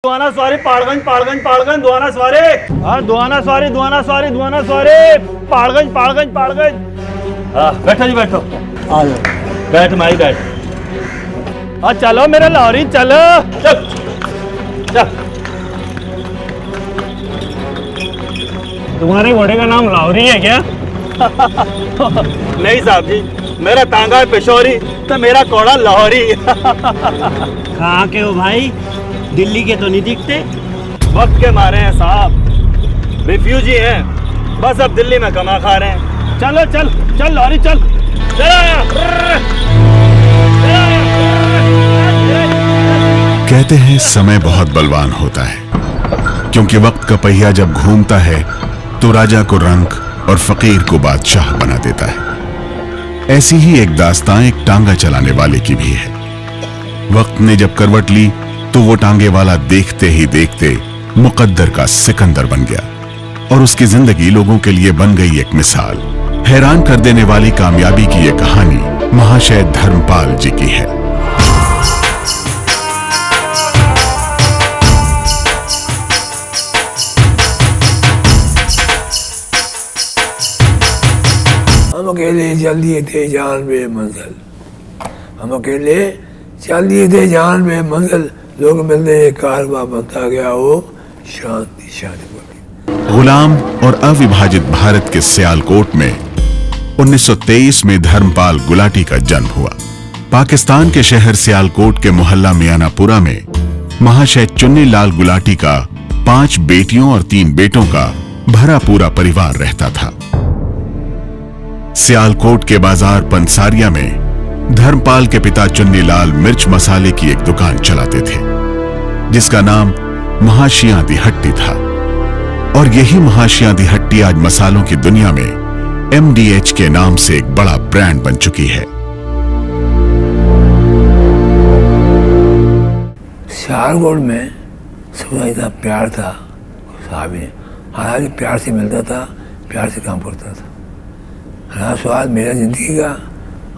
दुआना सवारी पाड़गंज पाड़गंज पाड़गंज दुआना सवारी। हाँ दुआना सवारी दुआना सवारी दुआना सवारी पाड़गंज पाड़गंज पाड़गंज। हाँ बैठो जी बैठो। आ जाओ बैठ माई बैठ। हाँ चलो मेरे लाहौरी चलो। चल चल। तुम्हारे घोड़े का नाम लाहौरी है क्या? नहीं साहब जी, मेरा तांगा है पेशोरी तो मेरा घोड़ा लाहौरी। कहाँ के हो भाई? दिल्ली के तो नहीं दिखते। वक्त के मारे हैं साहब, रिफ्यूजी हैं, बस अब दिल्ली में कमा खा रहे हैं। चलो चल चल लाहौरी चल। कहते हैं समय बहुत बलवान होता है, क्योंकि वक्त का पहिया जब घूमता है तो राजा को रंक और फकीर को बादशाह बना देता है। ऐसी ही एक दास्तां एक टांगा चलाने वाले की भी है। वक्त ने जब करवट ली तो वो टांगे वाला देखते ही देखते मुकद्दर का सिकंदर बन गया और उसकी जिंदगी लोगों के लिए बन गई एक मिसाल। हैरान कर देने वाली कामयाबी की ये कहानी महाशय धर्मपाल जी की है। हम अकेले चल दिए थे जान बे मंजिल, हम अकेले चल दिए थे जान बे मंजिल, लोग मिलने कारवां बनता गया वो शांति शांति। गुलाम और अविभाजित भारत के सियालकोट में 1923 में धर्मपाल गुलाटी का जन्म हुआ। पाकिस्तान के शहर सियालकोट के मोहल्ला मियानापुरा में महाशय चुन्नीलाल गुलाटी का 5 बेटियों और 3 बेटों का भरा पूरा परिवार रहता था। सियालकोट के बाजार पंसारिया में धर्मपाल के पिता चुन्नीलाल मिर्च मसाले की एक दुकान चलाते थे, जिसका नाम महाशियां दी हट्टी था। और यही महाशियां दी हट्टी आज मसालों की दुनिया में MDH के नाम से एक बड़ा ब्रांड बन चुकी है। सियालकोट में सबका इतना प्यार था, साहब हालांकि प्यार से मिलता था, प्यार से काम करता था। हाँ स्वाद मेरा जिंदगी का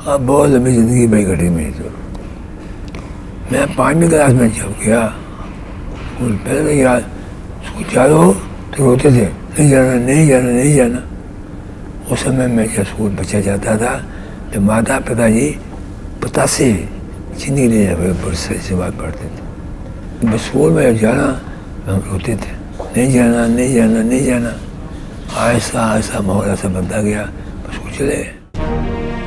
अब बहुत लंबी जिंदगी भाई कटी मेरी। तो मैं 5वीं क्लास में जब गया स्कूल, पहले तो यार स्कूल चालू हो तो रोते थे, नहीं जाना नहीं जाना नहीं जाना। उस समय मैं जब स्कूल बच्चा जाता था तो माता पिताजी पतासे चीनी ले जाए बरसे से बात पढ़ते थे। बस स्कूल में जब जाना हम रोते थे, नहीं जाना नहीं जाना नहीं जाना। आहिस्ता आहिस्ता माहौल ऐसा बनता गया, बस स्कूल चले गए।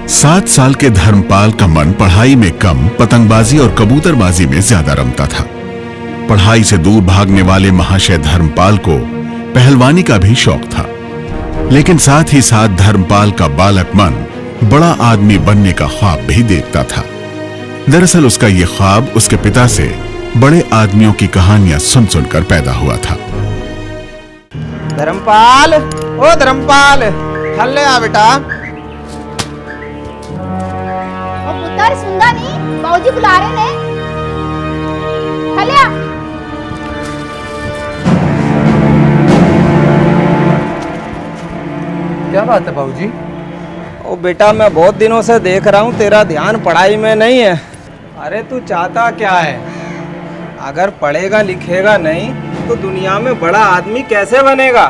7 साल के धर्मपाल का मन पढ़ाई में कम पतंगबाजी और कबूतरबाजी में ज्यादा रमता था। पढ़ाई से दूर भागने वाले महाशय धर्मपाल को पहलवानी का भी शौक था, लेकिन साथ ही साथ धर्मपाल का बालक मन बड़ा आदमी बनने का ख्वाब भी देखता था। दरअसल उसका यह ख्वाब उसके पिता से बड़े आदमियों की कहानियां सुन सुनकर पैदा हुआ था। धर्मपाल, ओ धर्मपाल, थल्ले आ बेटा। पुत्र सुनदा नहीं, बाबूजी बुला रहे ने। हलिया क्या बात है बाबूजी? ओ बेटा, मैं बहुत दिनों से देख रहा हूँ तेरा ध्यान पढ़ाई में नहीं है। अरे तू चाहता क्या है? अगर पढ़ेगा लिखेगा नहीं तो दुनिया में बड़ा आदमी कैसे बनेगा?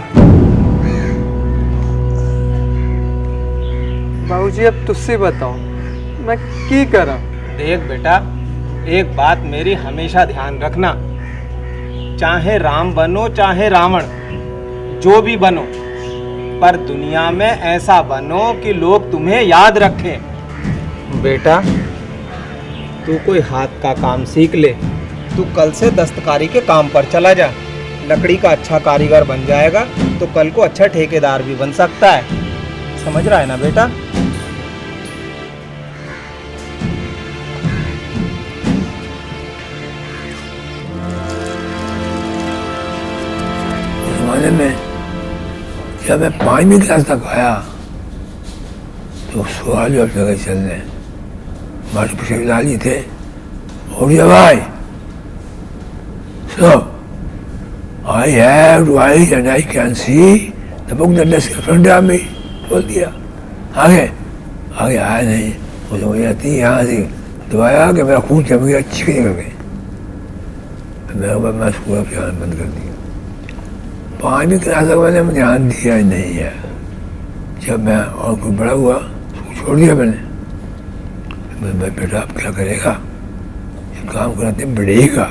बाबूजी अब तुझसे बताओ मैं की करा? देख बेटा, एक बात मेरी हमेशा ध्यान रखना, चाहे राम बनो चाहे रावण, जो भी बनो, पर दुनिया में ऐसा बनो कि लोग तुम्हें याद रखें। बेटा तू कोई हाथ का काम सीख ले, तू कल से दस्तकारी के काम पर चला जा। लकड़ी का अच्छा कारीगर बन जाएगा तो कल को अच्छा ठेकेदार भी बन सकता है। समझ रहा है ना बेटा? जमाने में जब मैं 5वीं क्लास तक आया तो सवाल जब जगह चलने हमारे पीछे लाली थे, हो गया भाई so I have to eyes and I can see the book that is in front of me, बोल दिया। आगे आगे आया नहीं, वो समझ आती यहाँ से दबाया कि मेरा खून जम गया, चीख निकल गई। मैं स्कूल का जाना बंद कर दिया। 5वीं क्लास तक मैंने ध्यान दिया ही नहीं है। जब मैं और कुछ बड़ा हुआ स्कूल छोड़ दिया मैंने। बेटा आप क्या करेगा, ये काम कराते बढ़ेगा,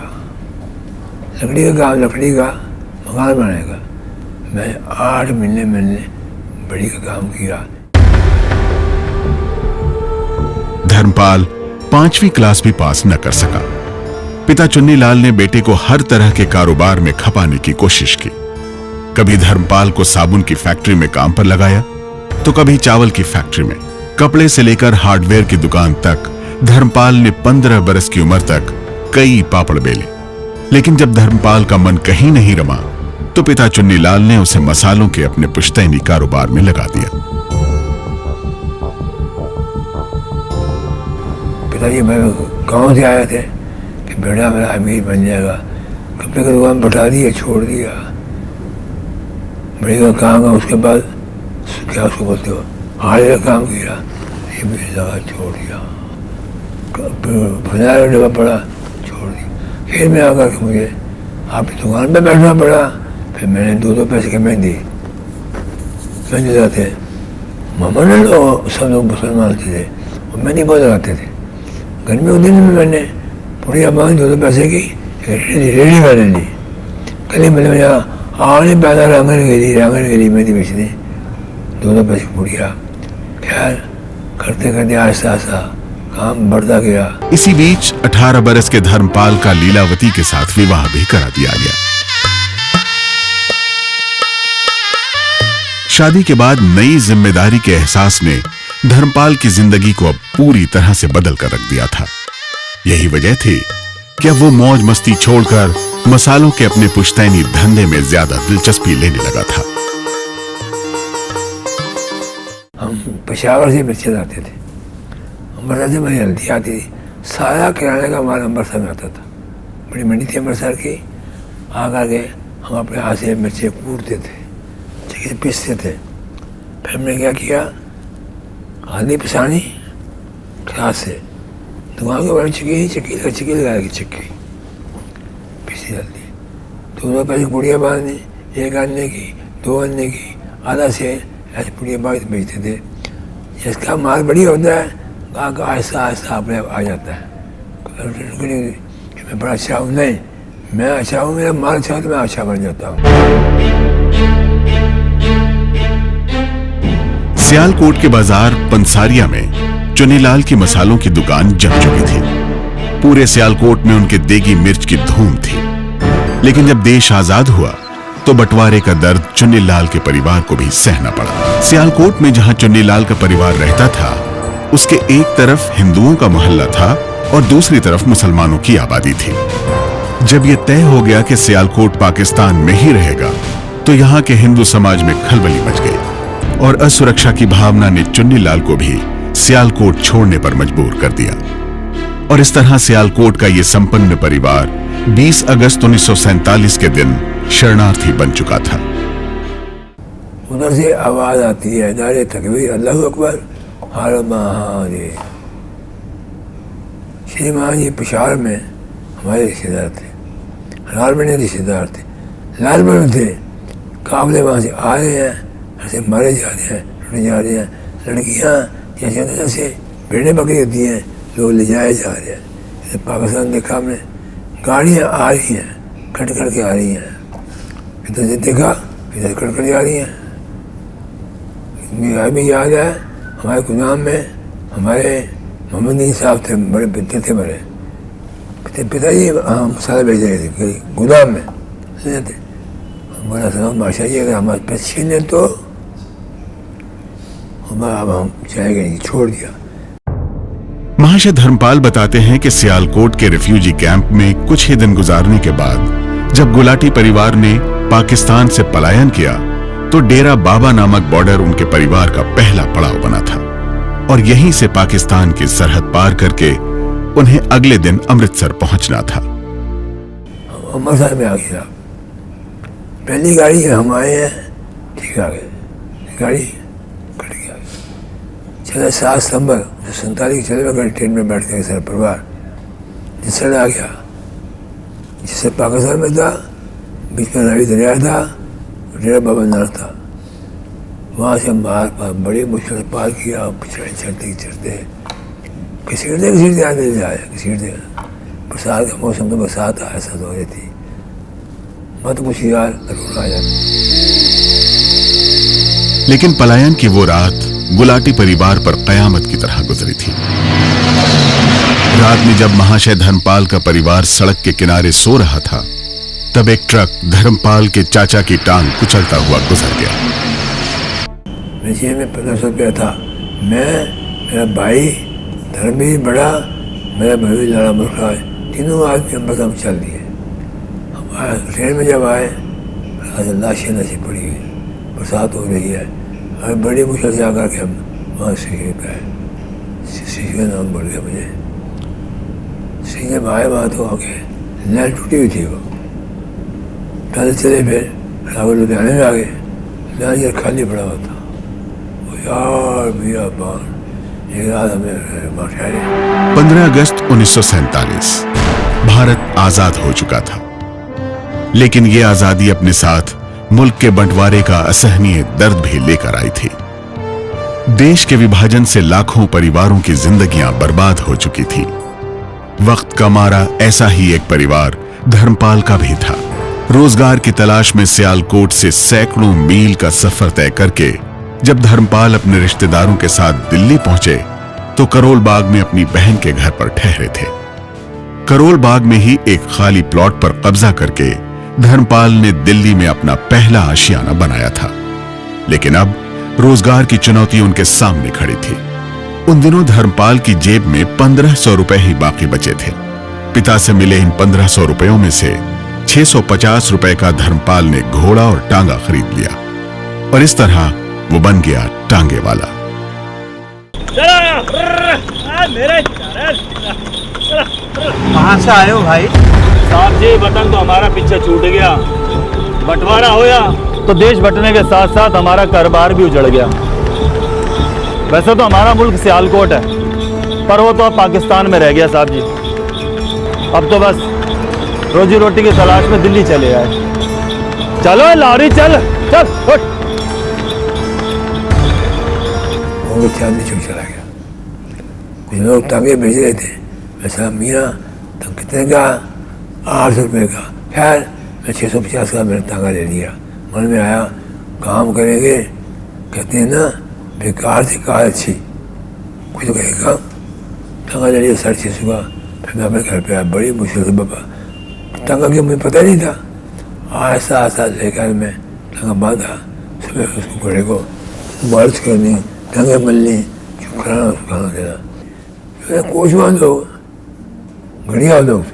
लकड़ी का काम, लकड़ी का मकान बनाएगा। मैं 8 महीने मैंने बड़ी का काम किया। धर्मपाल 5वीं क्लास भी पास न कर सका। पिता चुन्नीलाल ने बेटे को हर तरह के कारोबार में खपाने की कोशिश की। कभी धर्मपाल को साबुन की फैक्ट्री में काम पर लगाया, तो कभी चावल की फैक्ट्री में। कपड़े से लेकर हार्डवेयर की दुकान तक धर्मपाल ने 15 बरस की उम्र तक कई पापड़ बेले। लेकिन जब धर्मपाल का मन कहीं नहीं रमा, तो पिता चुन्नीलाल ने उसे मसालों के अपने पुश्तैनी कारोबार में लगा दिया। पिताजी मैं गाँव से आए थे कि बेटा मेरा अमीर बन जाएगा। कपड़े की दुकान बैठा दिया, छोड़ दिया। बड़ी का काम है, उसके बाद क्या उसको बोलते हो, हार्डवेयर का काम किया, ये भी लगा, छोड़ दिया। बाजार डब्बा पड़ा, छोड़ दिया। फिर मैं आकर के मुझे आपकी दुकान पे बैठना पड़ा। फिर मैंने 2 पैसे की मेहंदी लगाते मामा ने सब लोग मुसलमान थे, और मेहंदी बहुत लगाते थे। गर्मी के दिन में मैंने पूरी अमाउंट 2 पैसे की रेडी मैंने ली। कल मैंने यहाँ आने पैदा रंगन गेली मेहंदी बेचने, 2 पैसे पुड़िया। खैर करते करते आहिस्ता आहिस्ता काम बढ़ता गया। इसी बीच 18 बरस के धर्मपाल का लीलावती के साथ विवाह भी करा दिया गया। शादी के बाद नई जिम्मेदारी के एहसास ने धर्मपाल की जिंदगी को अब पूरी तरह से बदल कर रख दिया था। यही वजह थी कि अब वो मौज मस्ती छोड़कर मसालों के अपने पुश्तैनी धंधे में ज्यादा दिलचस्पी लेने लगा था। हम पेशावर से मिर्चें लाते थे, अमृतसर से मेरी हल्दी आती थी। सारा किराने का माल अमृतसर में आता था। बड़ी मंडी थी अमृतसर की। आकर के हम अपने हाथ से मिर्चें कूटते थे, चक्की से पीसते थे। फिर हमने क्या किया, हल्दी पिसानी क्लास से, दुकान के बड़ी चक्की लगा की चक्की पीसी हल्दी। 2 पैसे पुड़िया बांधनी, 1 आने की, 2 आने की, आधा से ऐसे पुड़िया बांध बेचते थे। जिसका माल बढ़िया होता है, गाँव का आहिस्ता आहिस्ता अपने आ जाता है। मैं बड़ा अच्छा हूँ, नहीं मैं अच्छा हूँ, मेरा माल अच्छा हो तो मैं अच्छा बन जाता हूँ। सियालकोट के बाजार पंसारिया में चुन्नीलाल की मसालों की दुकान जम चुकी थी। पूरे सियालकोट में उनके देगी मिर्च की धूम थी। लेकिन जब देश आजाद हुआ तो बंटवारे का दर्द चुन्नीलाल के परिवार को भी सहना पड़ा। सियालकोट में जहां चुन्नीलाल का परिवार रहता था, उसके एक तरफ हिंदुओं का मोहल्ला था और दूसरी तरफ मुसलमानों की आबादी थी। जब यह तय हो गया कि सियालकोट पाकिस्तान में ही रहेगा, तो यहाँ के हिंदू समाज में खलबली मच गई और असुरक्षा की भावना ने चुन्नीलाल को भी सियालकोट छोड़ने पर मजबूर कर दिया। और इस तरह सियालकोट का ये संपन्न परिवार 20 अगस्त 1947 के दिन शरणार्थी बन चुका था। उधर से आवाज आती है, नारे तकबीर, अल्लाहू अकबर, हर महादेव। श्रीमान जी पेशावर में हमारे रिश्तेदार थे, लालबनी रिश्तेदार थे, लालबनी थे। काफले वहाँ से आ रहे हैं, ऐसे मारे जा रहे हैं, लुटे जा रहे हैं। लड़कियाँ जैसे भेड़ें बकरी होती हैं, लोग ले जाए जा रहे हैं। जैसे पाकिस्तान देखा हमने, गाड़ियाँ आ रही हैं, कट के आ रही हैं। इधर से देखा, इधर कट जा रही हैं। भी याद है हमारे गुदाम में हमारे मोहम्मद नीर साहब थे, बड़े पिते थे बड़े पिताजी मसाला बेच रहे थे गुदाम में लेते। हमारा सलाम माशा जी, अगर हमारे पैसे छीने तो अब हम जाएंगे नहीं, छोड़ दिया। महाशय धर्मपाल बताते हैं कि सियालकोट के रिफ्यूजी कैंप में कुछ ही दिन गुजारने के बाद जब गुलाटी परिवार ने पाकिस्तान से पलायन किया, तो डेरा बाबा नामक बॉर्डर उनके परिवार का पहला पड़ाव बना था और यहीं से पाकिस्तान की सरहद पार करके उन्हें अगले दिन अमृतसर पहुंचना था। अमृतसर में आ गया, पहली गाड़ी हम आए हैं, ठीक आ गए, गाड़ी कट गया। चला 7 सितंबर 1947 चले गए ट्रेन में बैठ के सर परिवार जिससे आ गया। जिससे पाकिस्तान में था, बीच में रावी दरिया था, डेरा बाबा नानक था। वहाँ से बड़ी मुश्किल से पार किया, चढ़ते घसीटते आते जाए, घसीटते। बरसात का मौसम में बरसात ऐसा हो रही थी, मत कुछ यार रोना आ जाती। लेकिन पलायन की वो रात गुलाटी परिवार पर कयामत की तरह गुजरी थी। रात में जब महाशय धर्मपाल का परिवार सड़क के किनारे सो रहा था, तब एक ट्रक धर्मपाल के चाचा की टांग कुचलता हुआ गुजर गया। मेरे जेब में 1500 रुपया था। मैं, मेरा भाई धर्मवीर बड़ा, मेरा भाई लाला मुर्खा, तीनों आदमी हम चल दिए। हम आए ट्रेन में, जब आए लाशें नशी पड़ी हुई, बरसात हो रही है, और बड़ी मुश्किल से आकर के हम वहाँ सीढ़ी पे आए। सीढ़ी का नाम बढ़ गया मुझे। सीढ़ी में आए वहाँ तो आके नल टूटी हुई थी। वो पैदल चले, फिर रावल लुधियाने में आ गए। लुधियाने खाली पड़ा हुआ था। वो यार भैया बान एक रात हमें ठहरे। 15 अगस्त 1947 भारत आजाद हो चुका था, लेकिन यह आजादी अपने साथ मुल्क के बंटवारे का असहनीय दर्द भी लेकर आई थी। देश के विभाजन से लाखों परिवारों की जिंदगियां बर्बाद हो चुकी थी। वक्त का मारा ऐसा ही एक परिवार धर्मपाल का भी था। रोजगार की तलाश में सियालकोट से सैकड़ों मील का सफर तय करके जब धर्मपाल अपने रिश्तेदारों के साथ दिल्ली पहुंचे, तो करोल बाग में अपनी बहन के घर पर ठहरे थे। करोल बाग में ही एक खाली प्लॉट पर कब्जा करके धर्मपाल ने दिल्ली में अपना पहला आशियाना बनाया था। लेकिन अब रोजगार की चुनौती उनके सामने खड़ी थी। उन दिनों धर्मपाल की जेब में 1500 रुपए ही बाकी बचे थे। पिता से मिले इन 1500 रुपयों में से 650 रुपए का धर्मपाल ने घोड़ा और टांगा खरीद लिया, और इस तरह वो बन गया टांगे वाला। कहाँ से आए हो भाई? साहब जी, वतन तो हमारा पीछे छूट गया। बंटवारा होया तो देश बंटने के साथ साथ हमारा कारोबार भी उजड़ गया। वैसे तो हमारा मुल्क सियालकोट है, पर वो तो अब पाकिस्तान में रह गया साहब जी। अब तो बस रोजी रोटी की तलाश में दिल्ली चले आए। चलो लॉरी चल चल उठ। वो चांदी चुप चला गया। कुछ लोग टांगे भेज रहे थे। वैसा मियाँ तो कितने का? 800 रुपये का। खैर मैं 650 का मेरा टांगा ले लिया। मन में आया काम करेंगे, कहते हैं ना बेकार से कार अच्छी, कुछ तो कहेगा। टांगा ले लिया 650 का। फिर मैं अपने घर पे आया, बड़ी मुश्किल से बाबा टांगा के मुझे पता नहीं था। आहिस्ता आहिस्ता लेकर मैं टांगा बांधा। सुबह उसको घोड़े को मालिश करनी, टांगे मलनी, चुप कराना, उसको खाना देना। कोच मान लो, घड़िया लोग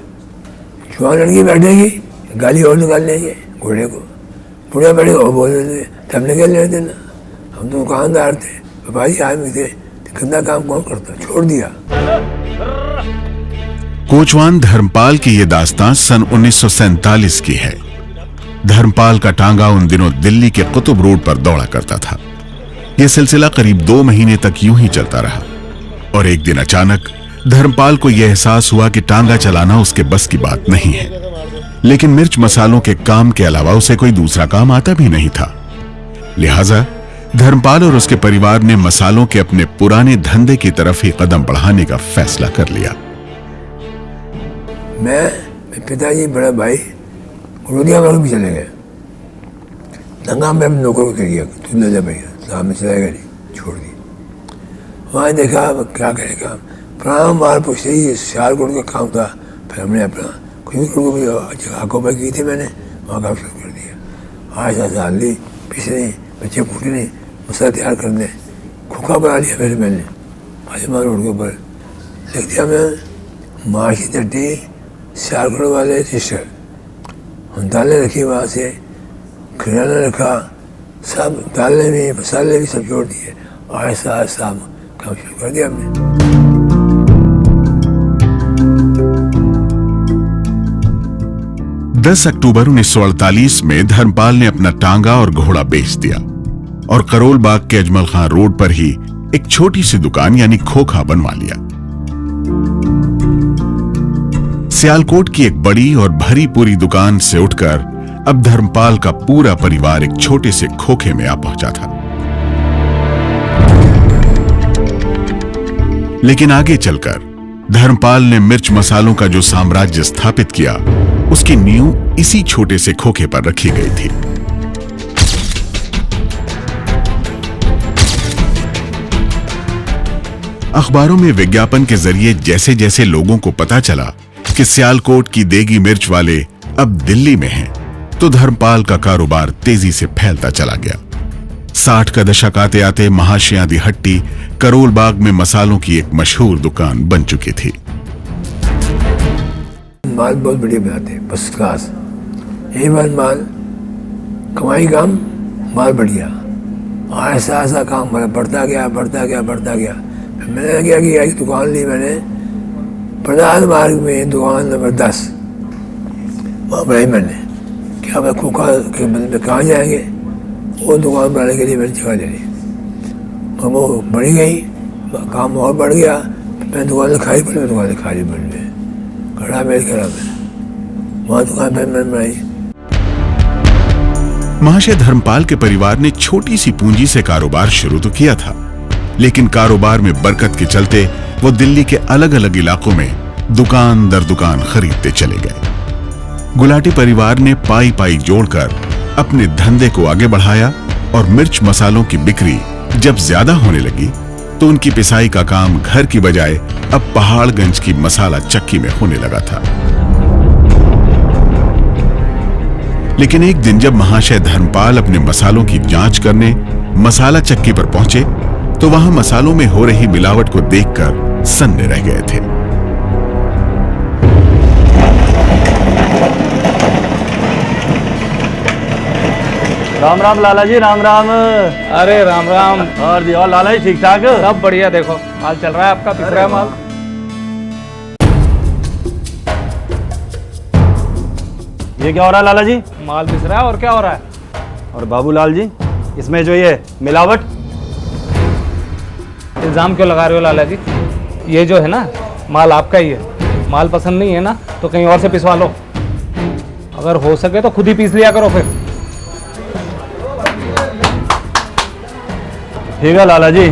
जवान लड़की बैठेगी, गाली और निकाल लेंगे घोड़े को। बुढ़िया बैठे और बोल देंगे हमने क्या ले देना, हम तो दुकानदार थे, व्यापारी आदमी थे, गंदा काम कौन करता, छोड़ दिया। कोचवान धर्मपाल की यह दास्तान सन 1947 की है। धर्मपाल का टांगा उन दिनों दिल्ली के कुतुब रोड पर दौड़ा करता था। यह सिलसिला करीब 2 महीने तक यूं ही चलता रहा, और एक दिन अचानक धर्मपाल को यह एहसास हुआ कि टांगा चलाना उसके बस की बात नहीं है। लेकिन मिर्च मसालों के काम के अलावा उसे कोई दूसरा काम आता भी नहीं था। लिहाजा धर्मपाल और उसके परिवार ने मसालों के अपने पुराने धंधे की तरफ ही कदम बढ़ाने का फैसला कर लिया। मैं पिताजी बड़ा भाई गुरुदिया में भी चले गए। दंगा में नौकर को दिया, तू ले जा भैया, सामने चलाएगा नहीं, छोड़ दी। वहाँ देखा क्या करेगा, पुराना माल पूछते ही सियालकोट का काम था। फिर हमने अपना कुछ आंखों पर की थी, मैंने वहाँ काम शुरू कर दिया। आज डाल ली, पिसने, बच्चे फूटने, मसाला तैयार करने, खोखा बना लिया मेरे मैंने आजमा रोड के ऊपर लिख दिया। मैं माशी चट्टी सियालकोट वाले रजिस्टर, हम दालें रखी वहाँ से, किराना रखा, सब दालें भी मसाले भी सब जोड़ दिए। आहिस्ता आहिस्ता काम शुरू कर दिया हमने। 10 अक्टूबर 1948 में धर्मपाल ने अपना टांगा और घोड़ा बेच दिया और करोल बाग के अजमल खान रोड पर ही एक छोटी सी दुकान यानी खोखा बनवा लिया। सियालकोट की एक बड़ी और भरी पूरी दुकान से उठकर अब धर्मपाल का पूरा परिवार एक छोटे से खोखे में आ पहुंचा था। लेकिन आगे चलकर धर्मपाल ने मिर्च मसालों का जो साम्राज्य स्थापित किया, उसकी नींव इसी छोटे से खोखे पर रखी गई थी। अखबारों में विज्ञापन के जरिए जैसे जैसे लोगों को पता चला कि सियालकोट की देगी मिर्च वाले अब दिल्ली में हैं, तो धर्मपाल का कारोबार तेजी से फैलता चला गया। 60 का दशक आते आते महाशया दी हट्टी करोल बाग में मसालों की एक मशहूर दुकान बन चुकी थी। माल बहुत बढ़िया बनाते, फर्स्ट क्लास। यही बात माल कमाई कम, माल बढ़िया। ऐसा ऐसा काम बढ़ता गया बढ़ता गया बढ़ता गया। मैंने क्या किया, एक दुकान ली मैंने प्रधान मार्ग में, दुकान नंबर 10। वहाँ बनाई मैंने। क्या मैं खोखा के बदले में कहाँ जाएंगे, वो दुकान बनाने के लिए मैंने जगह ले ली। वो बढ़ी गई, काम और बढ़ गया। मैं दुकान खाली पड़ी, मैं दुकान खाली पड़ी में खड़ा मेल करा मैं, वहाँ दुकान पर मैंने बनाई। महाशय धर्मपाल के परिवार ने छोटी सी पूंजी से कारोबार शुरू तो किया था, लेकिन कारोबार में बरकत के चलते वो दिल्ली के अलग अलग इलाकों में दुकान दर दुकान खरीदते चले गए। गुलाटी परिवार ने पाई पाई जोड़कर अपने धंधे को आगे बढ़ाया और मिर्च मसालों की बिक्री जब ज्यादा होने लगी तो उनकी पिसाई का काम घर की बजाय अब पहाड़गंज की मसाला चक्की में होने लगा था। लेकिन एक दिन जब महाशय धर्मपाल अपने मसालों की जांच करने मसाला चक्की पर पहुंचे तो वहां मसालों में हो रही मिलावट को देखकर सन्ने रह गए थे। राम राम लाला जी, राम राम। अरे राम राम। और लाला जी ठीक ठाक? सब बढ़िया। देखो माल चल रहा है आपका, पिस रहा है माल। ये क्या हो रहा है लाला जी? माल पिस रहा है, और क्या हो रहा है? और बाबूलाल जी, इसमें जो ये मिलावट, इल्जाम क्यों लगा रहे हो लाला जी? ये जो है ना, माल आपका ही है। माल पसंद नहीं है ना तो कहीं और से पिसवा लो। अगर हो सके तो खुद ही पीस लिया करो फिर। ठीक है लाला जी,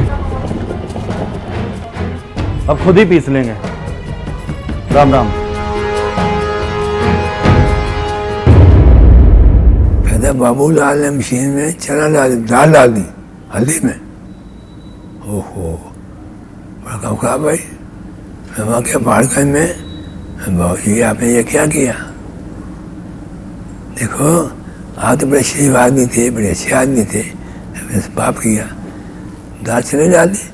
अब खुद ही पीस लेंगे। राम राम। कहता बाबूलाल ने मशीन में चना दाल डाल दी हल्दी में। ओहो, बड़ा काम खराब भाई। मैं वहाँ क्या पहाड़गंज में, बाबूजी आपने ये क्या किया? देखो आप तो बड़े शरीफ आदमी थे, बड़े अच्छे आदमी थे, पाप किया। दाल चने डाल दी,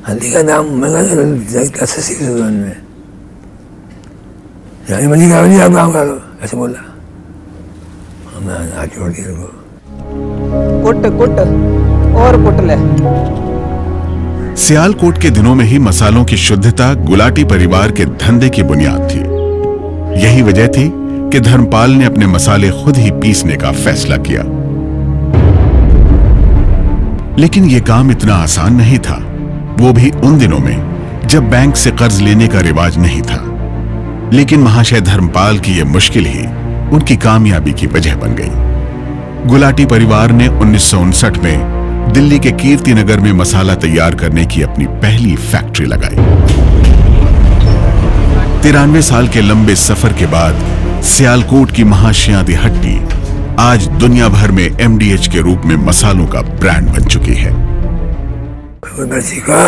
हल्दी का दाम महंगा था 80 में। जानी मर्जी करो जी, आप काम करो, ऐसे बोला। मैं हाथ छोड़ दिया उनको। कुट कुट और कुट ले। सियालकोट के दिनों में ही मसालों की शुद्धता गुलाटी परिवार के धंधे की बुनियाद थी। यही वजह थी कि धर्मपाल ने अपने मसाले खुद ही पीसने का फैसला किया। लेकिन यह काम इतना आसान नहीं था, वो भी उन दिनों में जब बैंक से कर्ज लेने का रिवाज नहीं था। लेकिन महाशय धर्मपाल की यह मुश्किल ही उनकी कामयाबी की वजह बन गई। गुलाटी परिवार ने 1959 में दिल्ली के कीर्ति नगर में मसाला तैयार करने की अपनी पहली फैक्ट्री लगाई। 93 साल के लंबे सफर के बाद सियालकोट की महाशया दी हट्टी आज दुनिया भर में MDH के रूप में मसालों का ब्रांड बन चुकी है। मैं सीखा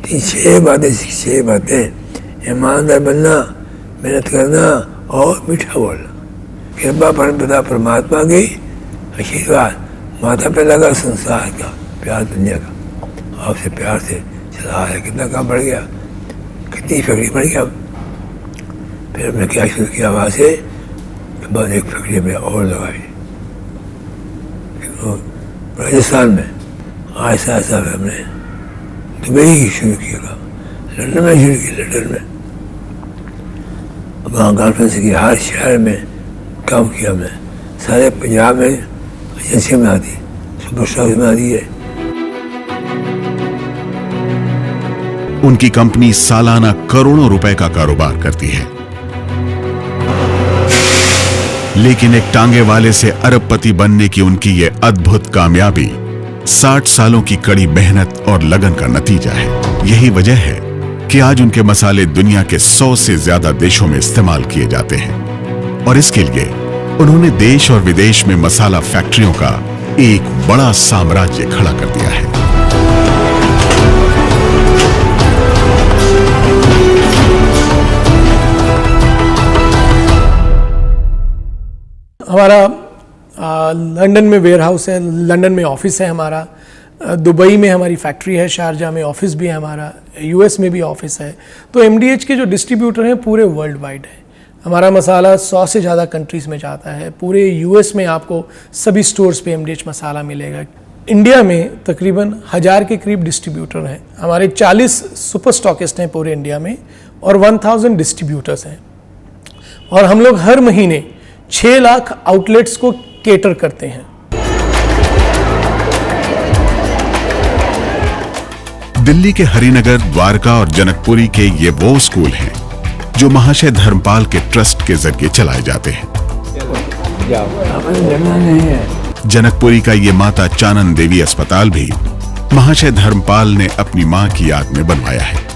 6 बातें, 6 बातें। ईमानदार बनना, मेहनत करना और मीठा बोलना। कृपा परमपिता परमात्मा की आशीर्वाद, माता पिता का, संसार का प्यार, दुनिया का। आपसे प्यार से चला है। कितना काम बढ़ गया, कितनी फैक्ट्री बढ़ गया। फिर हमने क्या शुरू किया, वहाँ से बाद एक फैक्ट्री में और लगाई राजस्थान में। ऐसा ऐसा हमने दुबई शुरू किया, लंदन में शुरू की, लंदन में। वहाँ कॉन्फ्रेंस की, हर शहर में काम किया मैं। सारे पंजाब में एजेंसियाँ बना दी, सुपर स्टॉक बना दी है। उनकी कंपनी सालाना करोड़ों रुपए का कारोबार करती है। लेकिन एक टांगे वाले से अरबपति बनने की उनकी ये अद्भुत कामयाबी 60 सालों की कड़ी मेहनत और लगन का नतीजा है। यही वजह है कि आज उनके मसाले दुनिया के 100 से ज्यादा देशों में इस्तेमाल किए जाते हैं और इसके लिए उन्होंने देश और विदेश में मसाला फैक्ट्रियों का एक बड़ा साम्राज्य खड़ा कर दिया है। हमारा लंदन में वेयर हाउस है, लंदन में ऑफिस है हमारा, दुबई में हमारी फैक्ट्री है, शारजा में ऑफिस भी है हमारा, यूएस में भी ऑफिस है। तो एमडीएच के जो डिस्ट्रीब्यूटर हैं पूरे वर्ल्ड वाइड है। हमारा मसाला 100 से ज़्यादा कंट्रीज़ में जाता है। पूरे यूएस में आपको सभी स्टोर्स पे एमडीएच मसाला मिलेगा। इंडिया में तकरीबन 1000 के करीब डिस्ट्रीब्यूटर हैं। हमारे 40 सुपर स्टॉकिस्ट हैं पूरे इंडिया में और 1000 डिस्ट्रीब्यूटर्स हैं। और हम लोग हर महीने 6 लाख आउटलेट्स को केटर करते हैं। दिल्ली के हरिनगर, द्वारका और जनकपुरी के ये वो स्कूल हैं जो महाशय धर्मपाल के ट्रस्ट के जरिए चलाए जाते हैं। जनकपुरी का ये माता चानन देवी अस्पताल भी महाशय धर्मपाल ने अपनी मां की याद में बनवाया है।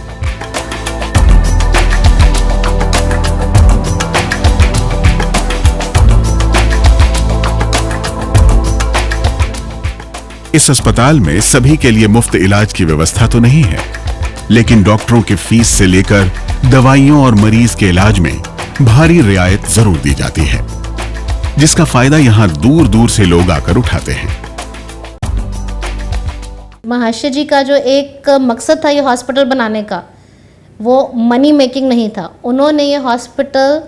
इस अस्पताल में सभी के लिए मुफ्त इलाज की व्यवस्था तो नहीं है, लेकिन डॉक्टरों की फीस से लेकर दवाइयों और मरीज के इलाज में भारी रियायत जरूर दी जाती है, जिसका फायदा यहां दूर दूर से लोग आकर उठाते हैं। महाशय जी का जो एक मकसद था ये हॉस्पिटल बनाने का, वो मनी मेकिंग नहीं था। उन्होंने ये हॉस्पिटल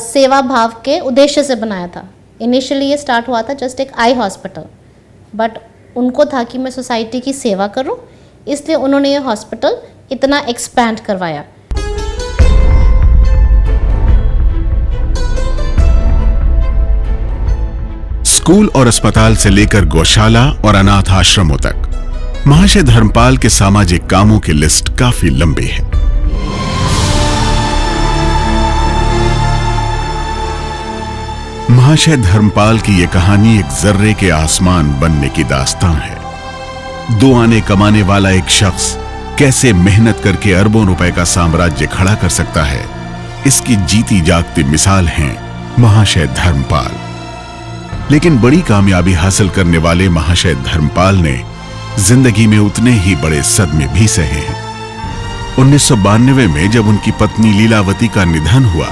सेवा भाव के उद्देश्य से बनाया था। इनिशियली ये स्टार्ट हुआ था जस्ट एक आई हॉस्पिटल, बट उनको था कि मैं सोसाइटी की सेवा करूं, इसलिए उन्होंने ये हॉस्पिटल इतना एक्सपैंड करवाया। स्कूल और अस्पताल से लेकर गौशाला और अनाथ आश्रमों तक महाशय धर्मपाल के सामाजिक कामों की लिस्ट काफी लंबी है। महाशय धर्मपाल की यह कहानी एक जर्रे के आसमान बनने की दास्तान है। 2 आने कमाने वाला एक शख्स कैसे मेहनत करके अरबों रुपए का साम्राज्य खड़ा कर सकता है, इसकी जीती जागती मिसाल हैं महाशय धर्मपाल। लेकिन बड़ी कामयाबी हासिल करने वाले महाशय धर्मपाल ने जिंदगी में उतने ही बड़े सदमे भी सहे हैं। 1992 में जब उनकी पत्नी लीलावती का निधन हुआ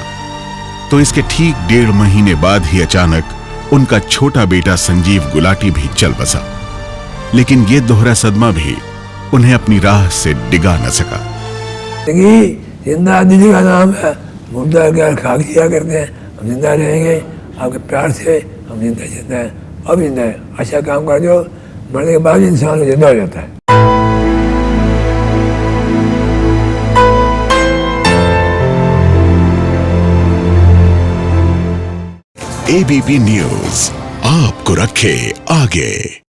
तो इसके ठीक 1.5 महीने बाद ही अचानक उनका छोटा बेटा संजीव गुलाटी भी चल बसा। लेकिन ये दोहरा सदमा भी उन्हें अपनी राह से डिगा न सका। जिंदा आदमी का नाम है, मुर्दा क्या खाक दिया करते हैं। हम जिंदा रहेंगे आपके प्यार से, हम जिंदा है, अब जिंदा है। अच्छा काम कर दो, मरने के बाद इंसान जिंदा हो जाता है। एबीपी न्यूज आपको रखे आगे।